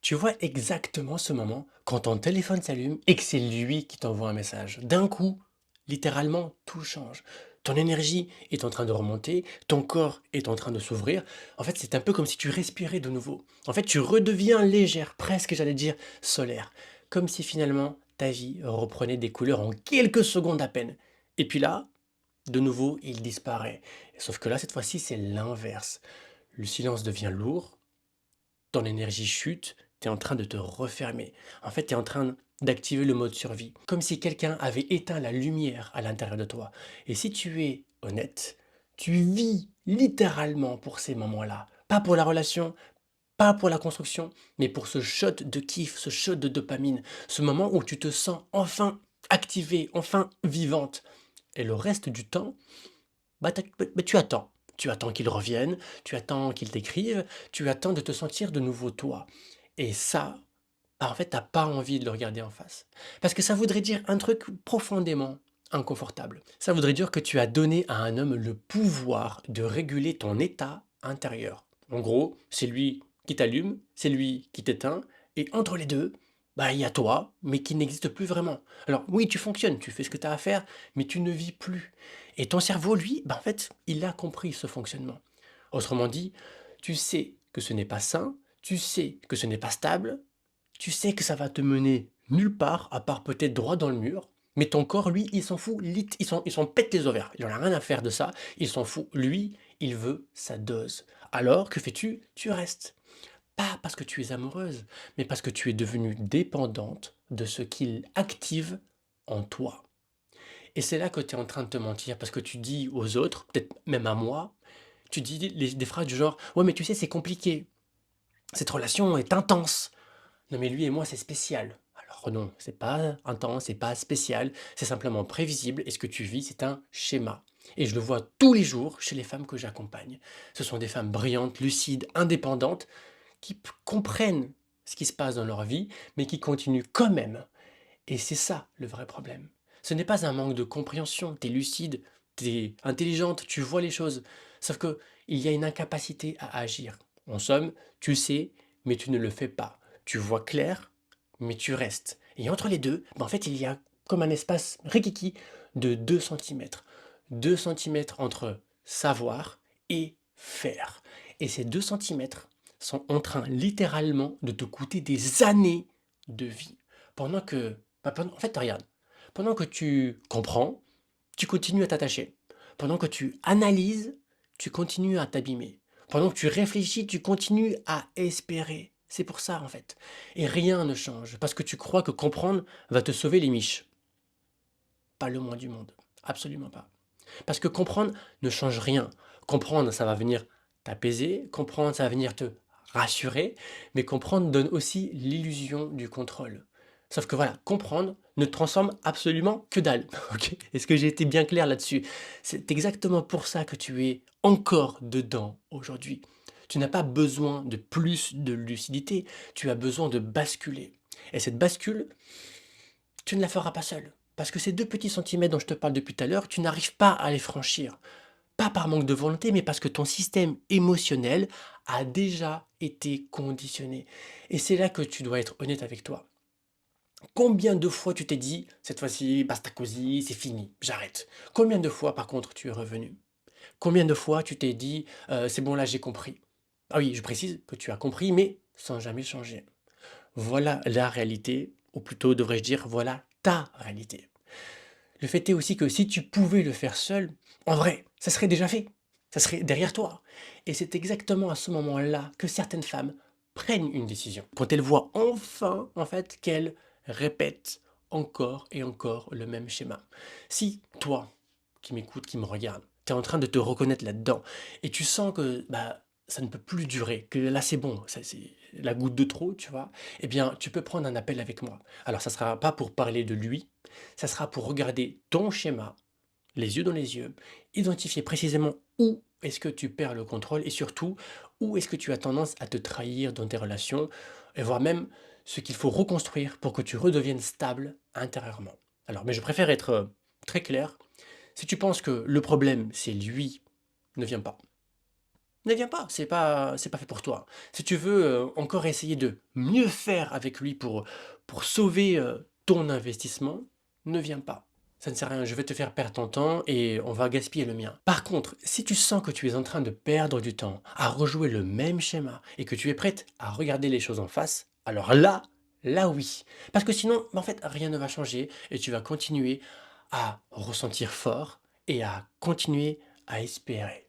Tu vois exactement ce moment quand ton téléphone s'allume et que c'est lui qui t'envoie un message. D'un coup, littéralement, tout change. Ton énergie est en train de remonter, ton corps est en train de s'ouvrir. En fait, c'est un peu comme si tu respirais de nouveau. En fait, tu redeviens légère, presque, j'allais dire, solaire. Comme si finalement ta vie reprenait des couleurs en quelques secondes à peine. Et puis là, de nouveau, il disparaît. Sauf que là, cette fois-ci, c'est l'inverse. Le silence devient lourd, ton énergie chute, tu es en train de te refermer. En fait, tu es en train d'activer le mode survie. Comme si quelqu'un avait éteint la lumière à l'intérieur de toi. Et si tu es honnête, tu vis littéralement pour ces moments-là. Pas pour la relation, pas pour la construction, mais pour ce shot de kiff, ce shot de dopamine. Ce moment où tu te sens enfin activée, enfin vivante. Et le reste du temps, tu attends. Tu attends qu'ils reviennent, tu attends qu'ils t'écrivent, tu attends de te sentir de nouveau toi. Et ça, en fait, t'as pas envie de le regarder en face. Parce que ça voudrait dire un truc profondément inconfortable. Ça voudrait dire que tu as donné à un homme le pouvoir de réguler ton état intérieur. En gros, c'est lui qui t'allume, c'est lui qui t'éteint, et entre les deux, bah, il y a toi, mais qui n'existe plus vraiment. Alors oui, tu fonctionnes, tu fais ce que tu as à faire, mais tu ne vis plus. Et ton cerveau, lui, bah, en fait, il a compris ce fonctionnement. Autrement dit, tu sais que ce n'est pas sain, tu sais que ce n'est pas stable, tu sais que ça va te mener nulle part, à part peut-être droit dans le mur, mais ton corps, lui, il s'en fout, il s'en pète les ovaires. Il n'en a rien à faire de ça, il s'en fout. Lui, il veut sa dose. Alors, que fais-tu? Tu restes. Pas parce que tu es amoureuse, mais parce que tu es devenue dépendante de ce qu'il active en toi. Et c'est là que tu es en train de te mentir, parce que tu dis aux autres, peut-être même à moi, tu dis des phrases du genre: ouais, mais tu sais, c'est compliqué, cette relation est intense. Non, mais lui et moi, c'est spécial. Alors non, c'est pas intense, c'est pas spécial, c'est simplement prévisible et ce que tu vis, c'est un schéma. Et je le vois tous les jours chez les femmes que j'accompagne. Ce sont des femmes brillantes, lucides, indépendantes, qui comprennent ce qui se passe dans leur vie, mais qui continuent quand même. Et c'est ça le vrai problème. Ce n'est pas un manque de compréhension, tu es lucide, tu es intelligente, tu vois les choses. Sauf que il y a une incapacité à agir. En somme, tu sais, mais tu ne le fais pas. Tu vois clair, mais tu restes. Et entre les deux, en fait, il y a comme un espace rikiki de 2 centimètres. 2 centimètres entre savoir et faire. Et ces 2 centimètres sont en train littéralement de te coûter des années de vie. Pendant que en fait, regarde, pendant que tu comprends, tu continues à t'attacher. Pendant que tu analyses, tu continues à t'abîmer. Pendant que tu réfléchis, tu continues à espérer. C'est pour ça, en fait. Et rien ne change, parce que tu crois que comprendre va te sauver les miches. Pas le moins du monde. Absolument pas. Parce que comprendre ne change rien. Comprendre, ça va venir t'apaiser. Comprendre, ça va venir te rassurer. Mais comprendre donne aussi l'illusion du contrôle. Sauf que voilà, comprendre ne transforme absolument que dalle. Ok. Est-ce que j'ai été bien clair là-dessus? C'est exactement pour ça que tu es encore dedans aujourd'hui. Tu n'as pas besoin de plus de lucidité, tu as besoin de basculer. Et cette bascule, tu ne la feras pas seul. Parce que ces 2 petits centimètres dont je te parle depuis tout à l'heure, tu n'arrives pas à les franchir. Pas par manque de volonté, mais parce que ton système émotionnel a déjà été conditionné. Et c'est là que tu dois être honnête avec toi. Combien de fois tu t'es dit: «Cette fois-ci, basta così, c'est fini, j'arrête». Combien de fois par contre tu es revenu? Combien de fois tu t'es dit: «C'est bon là j'ai compris». Ah oui, je précise que tu as compris, mais sans jamais changer. Voilà la réalité, ou plutôt devrais-je dire, voilà ta réalité. Le fait est aussi que si tu pouvais le faire seul, en vrai, ça serait déjà fait. Ça serait derrière toi. Et c'est exactement à ce moment-là que certaines femmes prennent une décision. Quand elles voient enfin, en fait, qu'elles répètent encore et encore le même schéma. Si toi, qui m'écoutes, qui me regarde, tu es en train de te reconnaître là-dedans, et tu sens que bah, ça ne peut plus durer, que là c'est bon, ça, c'est la goutte de trop, tu vois, eh bien, tu peux prendre un appel avec moi. Alors, ça ne sera pas pour parler de lui, ça sera pour regarder ton schéma, les yeux dans les yeux, identifier précisément où est-ce que tu perds le contrôle et surtout où est-ce que tu as tendance à te trahir dans tes relations et voir même ce qu'il faut reconstruire pour que tu redeviennes stable intérieurement. Alors, mais je préfère être très clair. Si tu penses que le problème c'est lui, ne viens pas. Ne viens pas, c'est pas fait pour toi. Si tu veux, encore essayer de mieux faire avec lui pour sauver, ton investissement, ne viens pas. Ça ne sert à rien, je vais te faire perdre ton temps et on va gaspiller le mien. Par contre, si tu sens que tu es en train de perdre du temps à rejouer le même schéma et que tu es prête à regarder les choses en face, alors là, là oui. Parce que sinon, en fait, rien ne va changer et tu vas continuer à ressentir fort et à continuer à espérer.